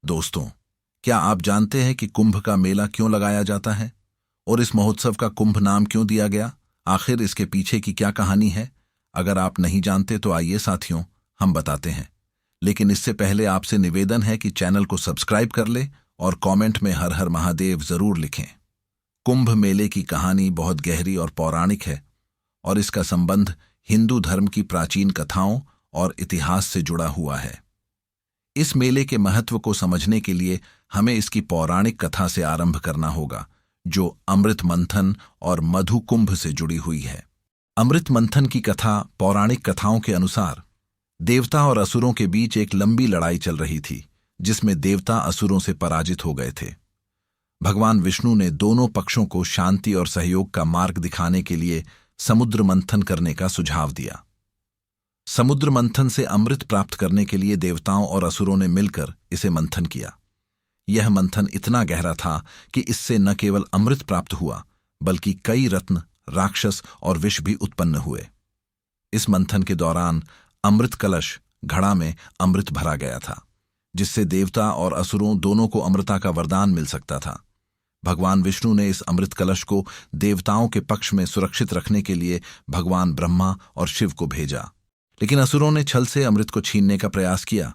दोस्तों, क्या आप जानते हैं कि कुंभ का मेला क्यों लगाया जाता है और इस महोत्सव का कुंभ नाम क्यों दिया गया? आखिर इसके पीछे की क्या कहानी है? अगर आप नहीं जानते तो आइए साथियों, हम बताते हैं। लेकिन इससे पहले आपसे निवेदन है कि चैनल को सब्सक्राइब कर ले और कमेंट में हर हर महादेव जरूर लिखें। कुंभ मेले की कहानी बहुत गहरी और पौराणिक है और इसका संबंध हिंदू धर्म की प्राचीन कथाओं और इतिहास से जुड़ा हुआ है। इस मेले के महत्व को समझने के लिए हमें इसकी पौराणिक कथा से आरंभ करना होगा, जो अमृत मंथन और मधु कुंभ से जुड़ी हुई है। अमृत मंथन की कथा पौराणिक कथाओं के अनुसार देवता और असुरों के बीच एक लंबी लड़ाई चल रही थी, जिसमें देवता असुरों से पराजित हो गए थे। भगवान विष्णु ने दोनों पक्षों को शांति और सहयोग का मार्ग दिखाने के लिए समुद्र मंथन करने का सुझाव दिया। समुद्र मंथन से अमृत प्राप्त करने के लिए देवताओं और असुरों ने मिलकर इसे मंथन किया। यह मंथन इतना गहरा था कि इससे न केवल अमृत प्राप्त हुआ, बल्कि कई रत्न, राक्षस और विष भी उत्पन्न हुए। इस मंथन के दौरान अमृत कलश घड़ा में अमृत भरा गया था, जिससे देवता और असुरों दोनों को अमृता का वरदान मिल सकता था। भगवान विष्णु ने इस अमृत कलश को देवताओं के पक्ष में सुरक्षित रखने के लिए भगवान ब्रह्मा और शिव को भेजा, लेकिन असुरों ने छल से अमृत को छीनने का प्रयास किया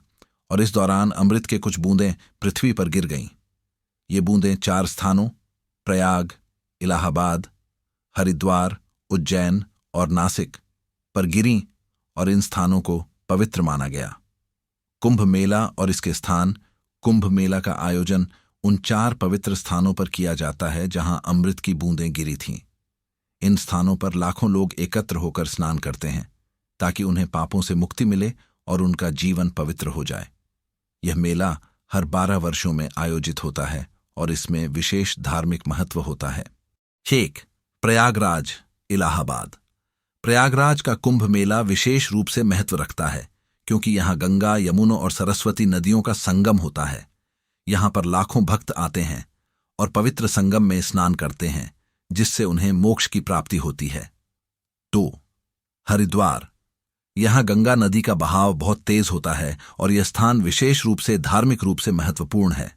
और इस दौरान अमृत के कुछ बूंदें पृथ्वी पर गिर गईं। ये बूंदें 4 स्थानों प्रयाग, इलाहाबाद, हरिद्वार, उज्जैन और नासिक पर गिरीं और इन स्थानों को पवित्र माना गया। कुंभ मेला और इसके स्थान। कुंभ मेला का आयोजन उन 4 पवित्र स्थानों पर किया जाता है जहां अमृत की बूंदें गिरी थीं। इन स्थानों पर लाखों लोग एकत्र होकर स्नान करते हैं ताकि उन्हें पापों से मुक्ति मिले और उनका जीवन पवित्र हो जाए। यह मेला हर 12 वर्षों में आयोजित होता है और इसमें विशेष धार्मिक महत्व होता है। 1. प्रयागराज, इलाहाबाद। प्रयागराज का कुंभ मेला विशेष रूप से महत्व रखता है क्योंकि यहाँ गंगा, यमुना और सरस्वती नदियों का संगम होता है। यहाँ पर लाखों भक्त आते हैं और पवित्र संगम में स्नान करते हैं, जिससे उन्हें मोक्ष की प्राप्ति होती है। 2. हरिद्वार। यहाँ गंगा नदी का बहाव बहुत तेज होता है और यह स्थान विशेष रूप से धार्मिक रूप से महत्वपूर्ण है।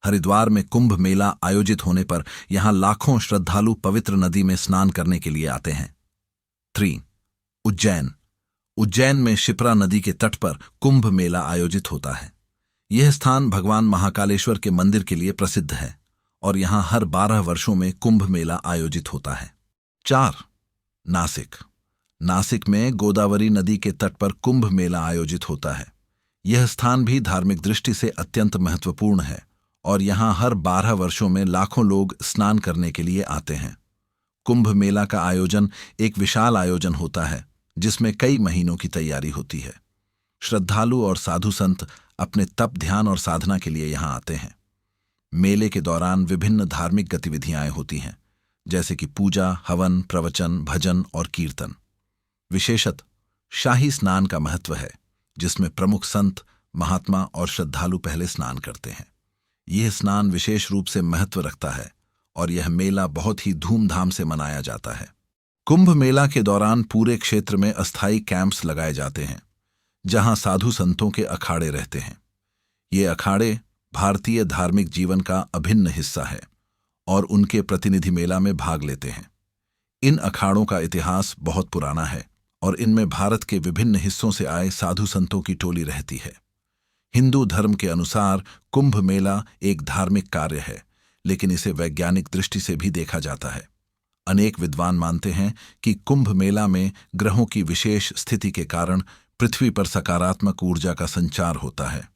हरिद्वार में कुंभ मेला आयोजित होने पर यहाँ लाखों श्रद्धालु पवित्र नदी में स्नान करने के लिए आते हैं। 3. उज्जैन। उज्जैन में शिप्रा नदी के तट पर कुंभ मेला आयोजित होता है। यह स्थान भगवान महाकालेश्वर के मंदिर के लिए प्रसिद्ध है और यहाँ हर 12 वर्षों में कुंभ मेला आयोजित होता है। 4. नासिक। नासिक में गोदावरी नदी के तट पर कुंभ मेला आयोजित होता है। यह स्थान भी धार्मिक दृष्टि से अत्यंत महत्वपूर्ण है और यहाँ हर 12 वर्षों में लाखों लोग स्नान करने के लिए आते हैं। कुंभ मेला का आयोजन एक विशाल आयोजन होता है जिसमें कई महीनों की तैयारी होती है। श्रद्धालु और साधु संत अपने तप, ध्यान और साधना के लिए यहाँ आते हैं। मेले के दौरान विभिन्न धार्मिक गतिविधियां होती हैं, जैसे कि पूजा, हवन, प्रवचन, भजन और कीर्तन। विशेषतः शाही स्नान का महत्व है, जिसमें प्रमुख संत, महात्मा और श्रद्धालु पहले स्नान करते हैं। यह स्नान विशेष रूप से महत्व रखता है और यह मेला बहुत ही धूमधाम से मनाया जाता है। कुंभ मेला के दौरान पूरे क्षेत्र में अस्थायी कैंप्स लगाए जाते हैं, जहां साधु संतों के अखाड़े रहते हैं। ये अखाड़े भारतीय धार्मिक जीवन का अभिन्न हिस्सा है और उनके प्रतिनिधि मेला में भाग लेते हैं। इन अखाड़ों का इतिहास बहुत पुराना है और इनमें भारत के विभिन्न हिस्सों से आए साधु संतों की टोली रहती है। हिंदू धर्म के अनुसार कुंभ मेला एक धार्मिक कार्य है, लेकिन इसे वैज्ञानिक दृष्टि से भी देखा जाता है। अनेक विद्वान मानते हैं कि कुंभ मेला में ग्रहों की विशेष स्थिति के कारण पृथ्वी पर सकारात्मक ऊर्जा का संचार होता है।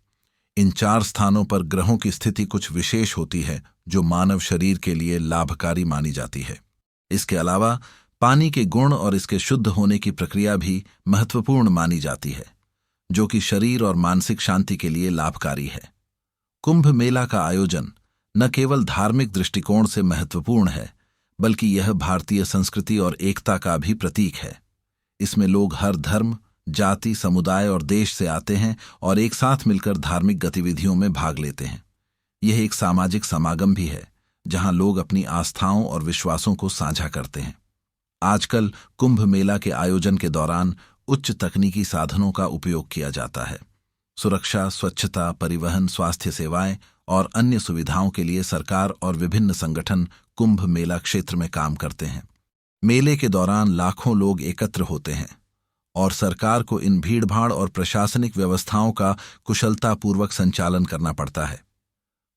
इन 4 स्थानों पर ग्रहों की स्थिति कुछ विशेष होती है जो मानव शरीर के लिए लाभकारी मानी जाती है। इसके अलावा पानी के गुण और इसके शुद्ध होने की प्रक्रिया भी महत्वपूर्ण मानी जाती है, जो कि शरीर और मानसिक शांति के लिए लाभकारी है। कुंभ मेला का आयोजन न केवल धार्मिक दृष्टिकोण से महत्वपूर्ण है, बल्कि यह भारतीय संस्कृति और एकता का भी प्रतीक है। इसमें लोग हर धर्म, जाति, समुदाय और देश से आते हैं और एक साथ मिलकर धार्मिक गतिविधियों में भाग लेते हैं। यह एक सामाजिक समागम भी है, जहां लोग अपनी आस्थाओं और विश्वासों को साझा करते हैं। आजकल कुंभ मेला के आयोजन के दौरान उच्च तकनीकी साधनों का उपयोग किया जाता है। सुरक्षा, स्वच्छता, परिवहन, स्वास्थ्य सेवाएं और अन्य सुविधाओं के लिए सरकार और विभिन्न संगठन कुंभ मेला क्षेत्र में काम करते हैं। मेले के दौरान लाखों लोग एकत्र होते हैं और सरकार को इन भीड़भाड़ और प्रशासनिक व्यवस्थाओं का कुशलतापूर्वक संचालन करना पड़ता है।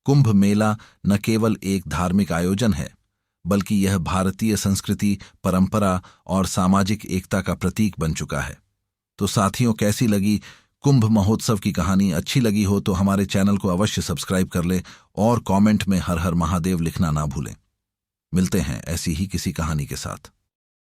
कुंभ मेला न केवल एक धार्मिक आयोजन है, बल्कि यह भारतीय संस्कृति, परंपरा और सामाजिक एकता का प्रतीक बन चुका है। तो साथियों, कैसी लगी कुंभ महोत्सव की कहानी? अच्छी लगी हो तो हमारे चैनल को अवश्य सब्सक्राइब कर ले और कमेंट में हर हर महादेव लिखना ना भूलें। मिलते हैं ऐसी ही किसी कहानी के साथ।